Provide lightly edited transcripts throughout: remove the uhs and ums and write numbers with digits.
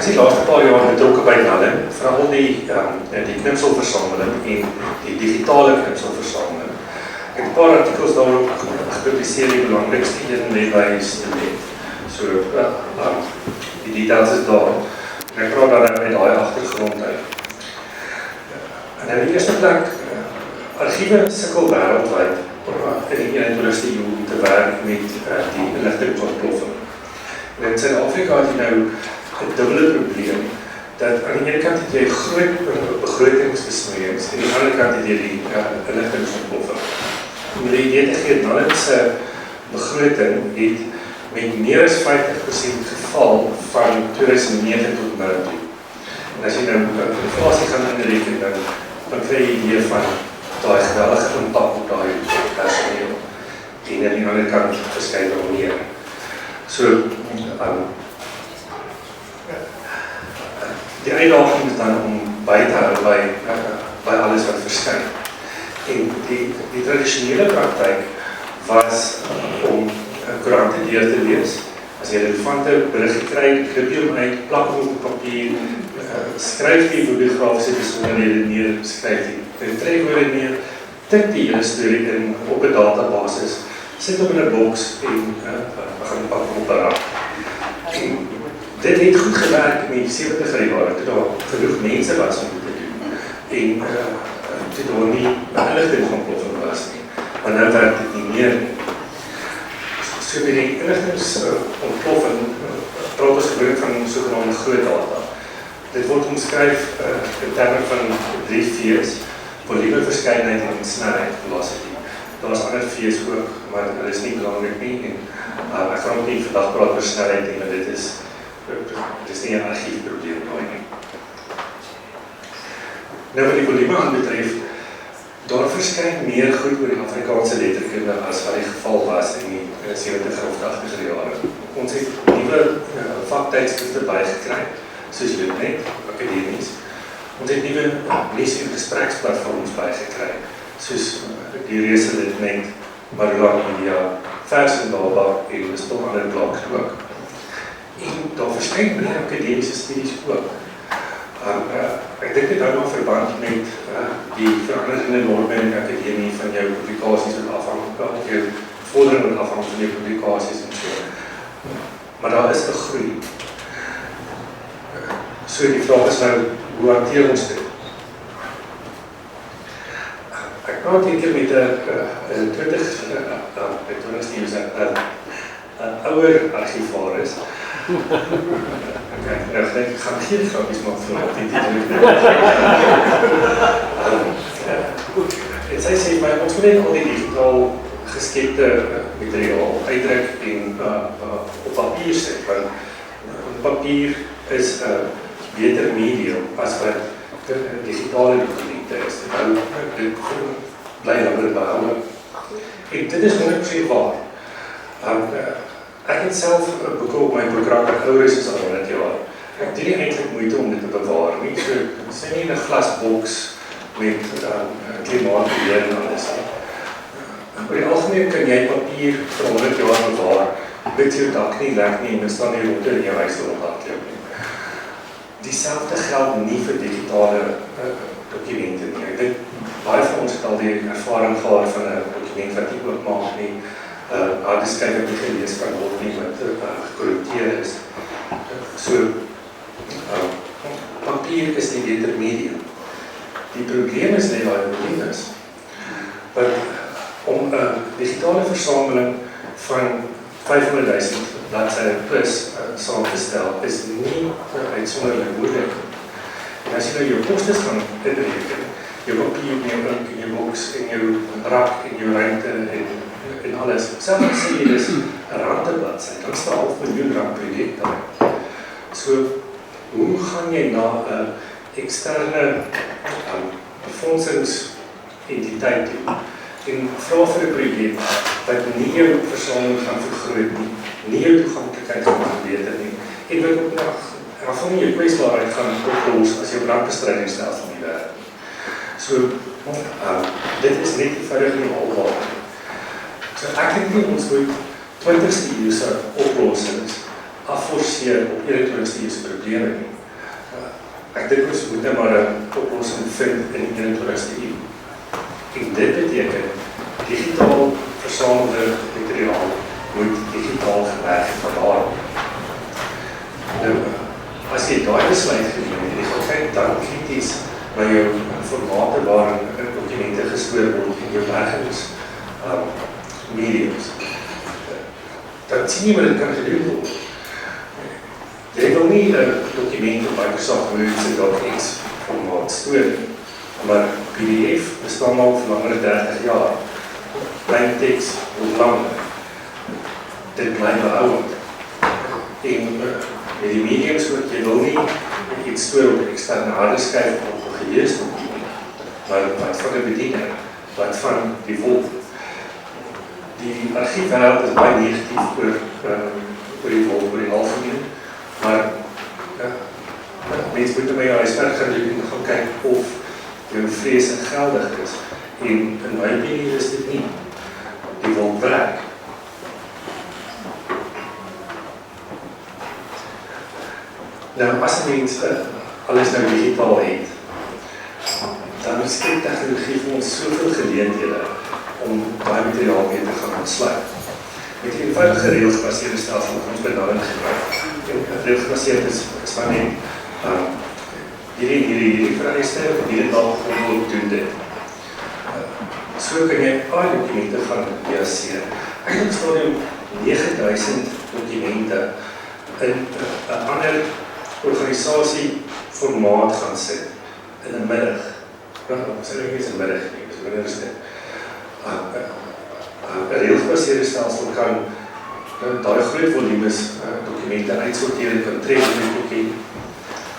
is die laaste paar jaar betrokke by Nallen, veral die knipselversameling en die digitale knipselversameling. Ek het 'n paar artikels daarop gepubliseer, die belangrikste een lê by Student. So, die details is daar. En ek praat dan met daai agtergrond uit. En in die eerste plek, argiewe sukkel wêreldwyd in die 21ste eeu om te werk met die inligtingontploffing. En in Suid-Afrika het jy nou 'n dubbele probleem, dat aan die ene kant het jy groot begrotingsbesnoeiings, en aan die ander kant het jy die inligtingontploffing. Om die idee te gee, Nallen se begroting het met meer as 50% geval van 2009 tot nou toe. En as jy nou inflasie gaan inreken, dan kry jy idee van daai geweldige impak op daai personeel. En aan die ander kant verskyn nog meer. So, die uitdaging is dan om by te hou by alles wat verskyn. En die tradisionele praktyk was om koerante deur te lees. As jy relevante berichte kry, klip jy hom uit, plak hom op papier, skryf die bibliografiese besonderhede neer, skryf die trekwoorde neer, tik die hele storie in op 'n databasis, sit hom in 'n boks en gaan pak hom op 'n rak. Dit het goed gewerk in die 70er jare, toe daar genoeg mense was om dit te doen. En toe daar nie inligtingontploffing was nie. Maar nou werk dit nie meer nie. So by die inligtingontploffing praat ons gewoonlik van sogenaamde groot data. Dit word omskryf in terme van 3 V's, volume, verskeidenheid en snelheid, velocity. Daar is ander V's ook, maar dit is nie belangrik nie. En ek gaan ook nie vandag praat oor snelheid nie, maar dit is nie 'n argiefprobleem nie. Nou wat die volume aanbetref, daar verskyn meer goed oor die Afrikaanse letterkunde as wat die geval was in die 70er of 80er jare. Ons het nuwe vaktydskrifte bygekry, soos Litnet, akademies. Ons het nuwe nuus- en gespreksplatforms bygekry, soos die reuse Litnet, Marula Media, Vers en Baba en bespil ander blok ook. En daar verskyn meer akademiese studies ook. Ek dink dit hou maar verband met die veranderende norme in die akademie van jou publikasies wat afhang, jou vordering wat afhang van jou publikasies en so. Maar daar is 'n groei. So die vraag is nou, hoe hanteer ons dit? Ek praat hier keer met 'n 20ste eeu 'n ouer argivaris. Ek gaan geen grappies maak vir en sy sê, maar ons moet net al die digitaal geskepte materiaal uitdruk en op papier sit, want papier is 'n beter medium as wat digitale dokumente is. Dit bly langer behou. En dit is 100% waar. Ek het self bekoop my boekrak wat ouer is as al 100 jaar. Ek doen nie eintlik moeite om dit te bewaar nie. So, sy nie in 'n glasboks met klimaatbeheer en alles nie. Oor die algemeen kan jy papier vir 100 jaar bewaar, met jou dak nie lek nie, en dit staan nie rond in jou huis rondhardloop nie. Dieselfde geld nie vir digitale dokumente nie. Ek dink, baie van ons het al die ervaring gehad van 'n dokument wat nie oopmaak nie, harddiskyf wat nie gelees kan word nie, wat gekorrupteer is. So, papier is die beter medium. Die probleem is net daai volumes. Want om 'n digitale versameling van 500.000 bladsye plus saam te stel, is nie uitsonderlik moeilik. En as jy nou jou kostes gaan inreken, jou papier, jou ink, en jou boks, en jou rak, en jou ruimte, en alles. Selfs as jy dis 'n rand 'n bladsy, dan staan R500.000 projek daar. So, hoe gaan jy na 'n eksterne fondsentiteit toe en vra vir 'n projek wat nie jou versameling gaan vergroot nie jou toeganklikheid gaan verbeter nie, en wat ook nog van jou kwesbaarheid gaan oplos as jou brandbestrydingsstelsel nie werk nie. So, dit is net eenvoudig nie haalbaar nie. So ek dink nie ons moet 20ste eeuse oplossings afforceer op elektroniese probleme nie. Ek dink ons moet maar 'n oplossing vind in elektroniese. En dit beteken, digitaal versamelde materiaal moet digitaal gewerk verlaat. Nou, as jy daai besluit geneem het, jy gaan kyk dan krities na jou formate waarin dokumente gestoor word en jou bergings mediums. Dan sien jy wat dit kan gedoen word. Jy wil nie 'n dokument op Microsoft Word se docx formaat stoor, maar PDF bestaan al vir langer 30 jaar. Plain text word langer. Dit bly behoud. En met die mediums wat jy wil nie iets stoor op 'n eksterne harde skyf of 'n geheuesdokument, maar wat van 'n bediening, wat van die wolk. Die argiefwêreld is baie negatief oor die wolk, oor die algemeen, maar mense moet my huiswerk gaan doen en gaan kyk of jou vrees geldig is. En in my opinie is dit nie. Die wolk werk. Nou, as mens alles nou digitaal het, dan skep tegnologie vir ons soveel geleenthede om daai materiaal weer te gaan ontsluit. Met 'n eenvoudige reëlsgebaseerde stelsel wat ons benadering gebruik. En reëlsgebaseerd is maar net hierdie vereiste en hierdie dalk doen dit. So kan jy al die dokumente gaan jaseer. Eigenlijk staan jy 9000 dokumente in 'n ander organisasie formaat gaan sit in 'n middag. Ons sê nie eens 'n middag nie, so wanneer is dit? 'n reëlsgebaseerde stelsel kan daai groot volumes dokumente uitsorteer en kan trek in die boekie,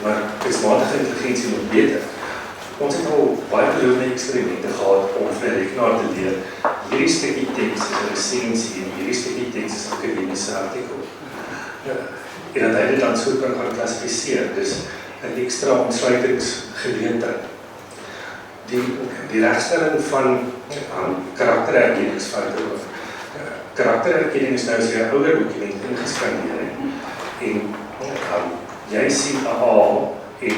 maar kunsmatige intelligensie moet beter. Ons het al baie belovende eksperimente gehad om vir 'n rekenaar te leer. Hierdie stukkie teks is 'n resensie en hierdie stukkie teks is 'n akademiese artikel. En dat hy dit dan so kan gaan klassifiseer, dus 'n ekstra ontsluitingsgeleentheid. Die regstelling van karakterherkenningsfoute. Karakterherkenning is nou as jy 'n ouer dokument ingeskandeer en jy sien 'n A en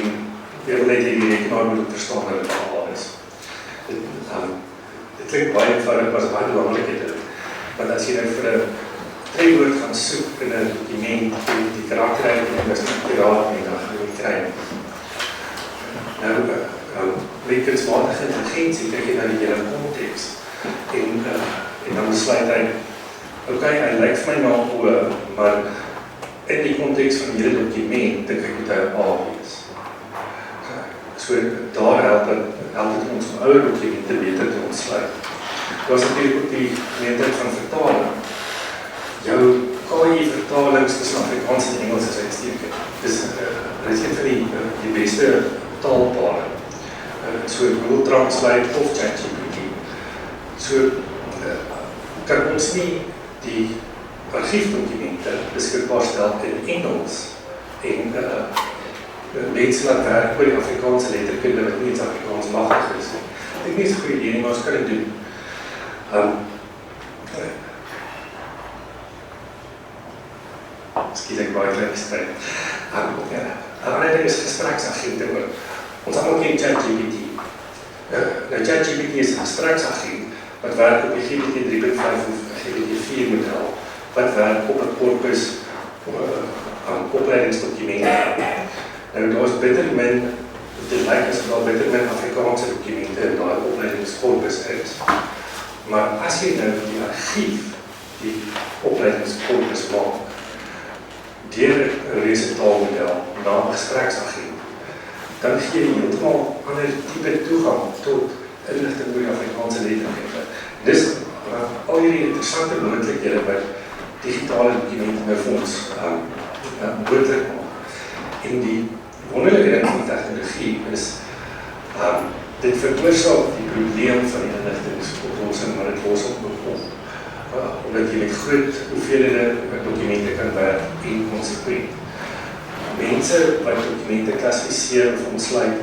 jy wil net die rekenaar moet verstaan dat het al is. Dit klink baie eenvoudig, maar is baie belangrikheid. Want as jy nou vir 'n trefwoord gaan soek in 'n dokument en die karakterherkenning is nie akuraat nie, dan gaan jy nie kry. Nou, met kunsmatige intelligensie kyk jy na die hele konteks en dan besluit hy, hy lyk vir my na 'n O, maar in die konteks van die hele dokument dink ek moet hy 'n A wees. So daar help het ons om ouer dokumente beter te ontsluit. Daar was natuurlijk ook die geleentheid van vertaling. Jou KI-vertalings tussen Afrikaans en Engels is uitstekend. Dit is een van die beste taalpare. So Google Translate of ChatGPT. So kan ons nie die argiefdokumente beskikbaar stel in Engels en mense laat werk oor die Afrikaanse letterkunde wat nie iets Afrikaans magtig is. Dit is nie so 'n goeie idee nie, maar ons kan dit doen. Excuse, ek baie klein gestryd. 'n ander ding is gespreksagente. Ons almal ken ChatGPT. Nou ChatGPT is 'n gespreksagent wat werk op die GPT 3.5 of GPT 4 model, wat werk op 'n korpus opleidingsdokumente. Nou, daar is bitter min, dit lyk as daar bitter min Afrikaanse dokumente in daai opleidingskorpus is. Maar as jy nou die argief, die opleidingskorpus maak, deur 'n resetaalmodel na 'n gespreksagent, dan gee jy heeltemal ander tipe toegang tot inligting oor die Afrikaanse letterkunde. Dis al hierdie interessante moontlikhede wat digitale dokumente nou vir ons moontlik maak. En die wonderlike ding van tegnologie is, dit veroorsaak die probleem van die inligtingsoplossing, maar dit los op bekom. Omdat jy met groot hoeveelhede dokumente kan werk en konsekwent. Mense wat dokumente klassifiseer of ontsluit,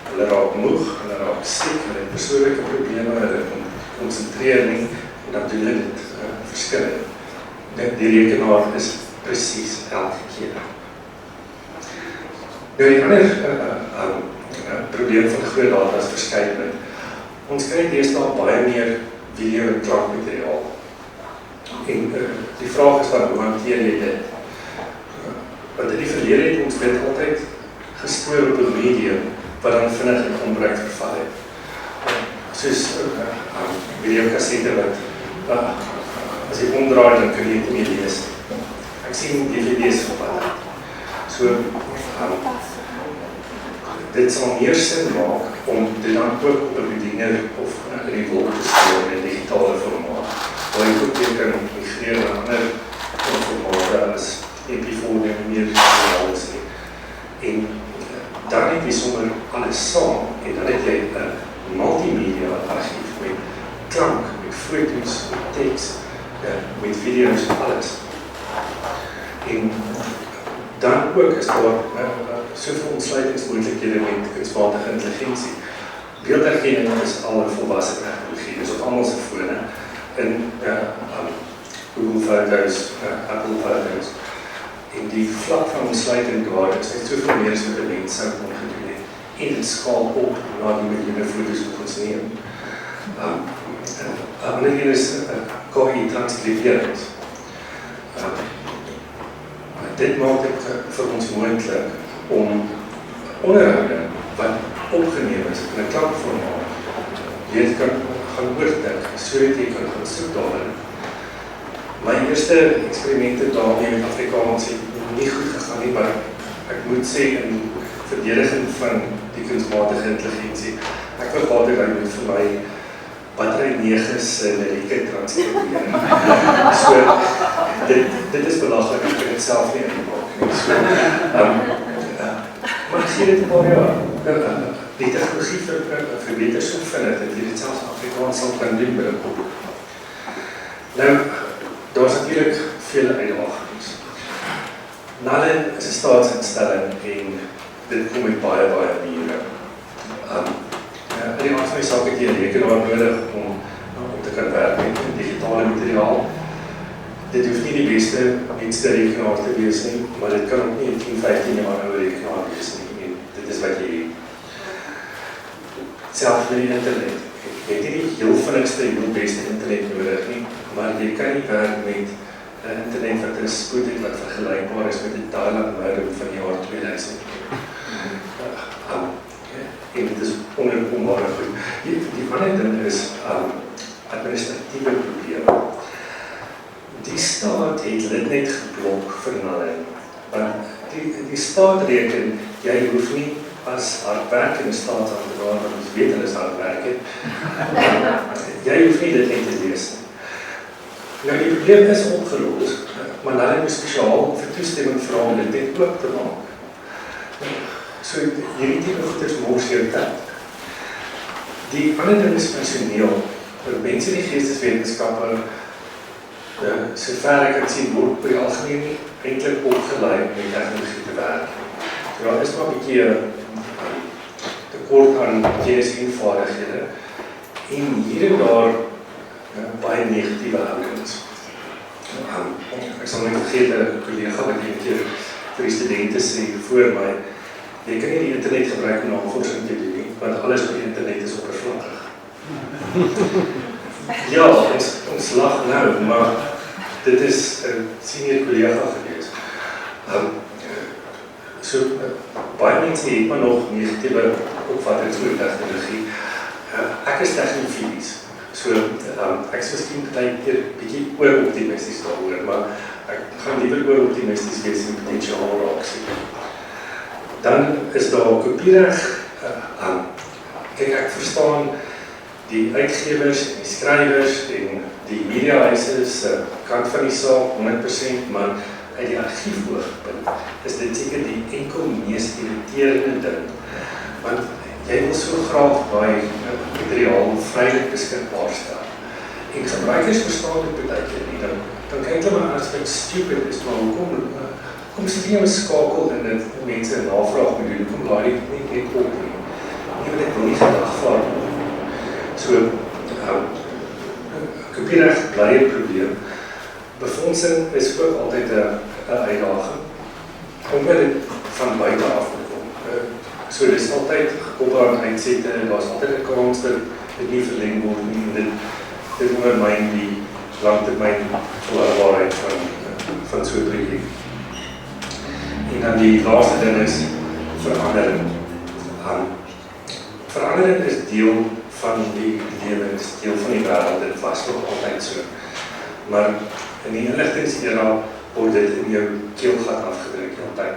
hulle raak moeg, hulle raak siek, hulle het persoonlike probleme, hulle konsentreer nie, en dan doen hulle dit verskillend. Die rekenaar is presies elke keer. Nou die ander probleem van groot data is verskeidenheid. Ons kry deesdae baie meer video en klankmateriaal. En die vraag is dan, hoe hanteer jy dit? Want in die verlede het ons dit altyd gestoor op 'n medium wat dan vinnig in onbruik verval het. Soos videokassette wat as jy omdraai, dan kan jy dit nie lees. Ek sien DVD's van wat. So, dit sal meer sin maak om dit dan ook op 'n bediener of in die wolk te stoor in digitale formaat. Waar jy ook weer kan migreer na ander formate as MP4 en meer alles nie. En dan het jy sommer alles saam en dan het jy 'n multimedia argief met klank, met foto's, met teks, met video's en alles. En dan ook is daar soveel ontsluitingsmoontlikhede met kunsmatige intelligensie. Beelderkenning is al 'n volwasse tegnologie, dis op almal se fone in Google Photos, Apple Photos. En die vlak van ontsluiting daar is net soveel meer as wat 'n mens sou kon gedoen het. En dit skaal op na die miljoene foto's wat ons neem. 'n ander een is KI-transkribering. Dit maak dit vir ons moontlik om onderhoude wat opgeneem is in 'n klankformaat, jy kan gaan oordink, sodat jy kan gaan soek daarin. My eerste eksperimente daarmee met Afrikaans het nie goed gegaan nie, maar ek moet sê in verdediging van die kunsmatige intelligensie, ek wil gehad het, hy moet vir my battery 9 se lirieke transkribeer. So, dit is belaglik, ek kan dit self nie inmaak nie. So, maar ek sê dit 'n paar jaar, die tegnologie verbeter so vinnig, dat jy dit selfs in Afrikaans sal kan doen binnekort. Nou, daar is natuurlijk vele uitdagings. Nallen is 'n staatsinstelling en dit kom met baie mure. In die aard van die saak het jy 'n rekenaar nodig om te kan werk met digitale materiaal. Dit hoef nie die beste rekenaar te wees nie, maar dit kan ook nie 10-15 jaar oude rekenaar wees nie. En dit is wat jy het. Selfs met die internet. Jy het nie die heel vinnigste, heel beste internet nodig nie, maar jy kan nie werk met internet wat 'n spoed het wat vergelykbaar is met die dial-up modem van die jaar 2000. En dit is onontkoombaar goed. Die ander ding is administratiewe probleme. Die staat het dit net geblok vir Nallen. Want die staat reken, jy hoef nie as hardwerkende staatsamptenaar, want ons weet hulle is hardwerkend, jy hoef nie dit net te lees nie. Nou die probleem is opgelos, maar Nallen moet spesiaal vir toestemming vra om dit net oop te maak. So hierdie tipe goeders mors jou tyd. Die ander ding is personeel. Mense in die geesteswetenskappe, sover ek kan sien, word per die algemeen nie eintlik opgelei om met tegnologie te werk. So daar is maar 'n bietjie tekort aan kennis-vaardighede en hier en daar baie negatiewe houdings. Ek sal nie vergeet 'n kollega wat een keer vir die studente sê voor my, jy kan nie die internet gebruik om navorsing te doen nie, want alles op die internet is oppervlakkig. Ja, ons lag nou, maar dit is 'n senior kollega gewees. So, baie mense het maar nog negatiewe opvattings oor tegnologie. Ek is tegnofielies, so ek is miskien baie keer bietjie oor-optimisties daaroor, maar ek gaan liewer oor-optimisties wees en potensiaal raak sien. Dan is daar kopiereg aan. Kyk, ek verstaan die uitgewers en die skrywers en die mediahuise se kant van die saak 100%, maar uit die argiefoogpunt is dit seker die enkel mees irriterende ding. Want jy wil so graag baie materiaal vrylik beskikbaar stel. En gebruikers verstaan dit baie keer nie. Dan kyk hulle maar as dit stupid is, maar hoekom sit jy 'n skakel in dit mense navraag moet doen, hoekom laai dit nie net op nie. Nie dit wil nie gedagvaar word. So, kopiereg bly 'n probleem. Befondsing is ook altyd 'n uitdaging, omdat dit van buite af kom. So dis altyd gekoppel aan uitsette, daar's altyd 'n kans dat dit nie verleng word nie, en dit ondermyn die langtermyn volhoubaarheid van so 'n projek. En dan die laaste ding is verandering. Verandering is deel van die lewe, is deel van die wêreld, dit was nog altyd so. Maar in die inligtingsera word dit in jou keelgat afgedruk altyd.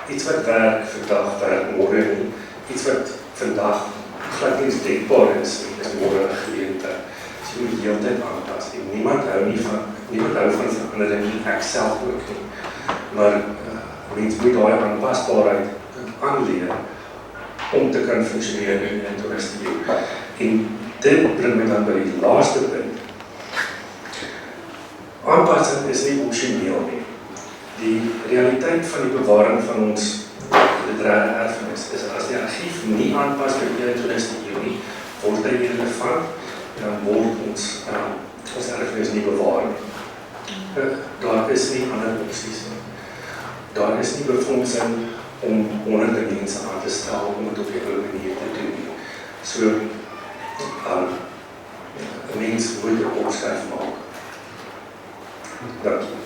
Iets wat werk vandag, werk môre nie. Iets wat vandag glad nie denkbaar is môre 'n geleentheid. So jy moet die hele tyd aanpas. En niemand hou van verandering nie, ek self ook nie. Maar mens moet daai aanpasbaarheid aanleer om te kan funksioneer in toerisme. En dit bring my dan by die laaste punt. Aanpassing is nie opsioneel nie. Die realiteit van die bewaring van ons literaire erfenis is as die argief nie aanpas by die toerisme nie, word hy irrelevant en dan word ons erfenis nie bewaar nie. Daar is nie ander opsies nie. Daar is nie befondsing om honderde mense aan te stel om dit op die ou manier te doen nie. So, 'n mens moet 'n opskrif maak. Dankie.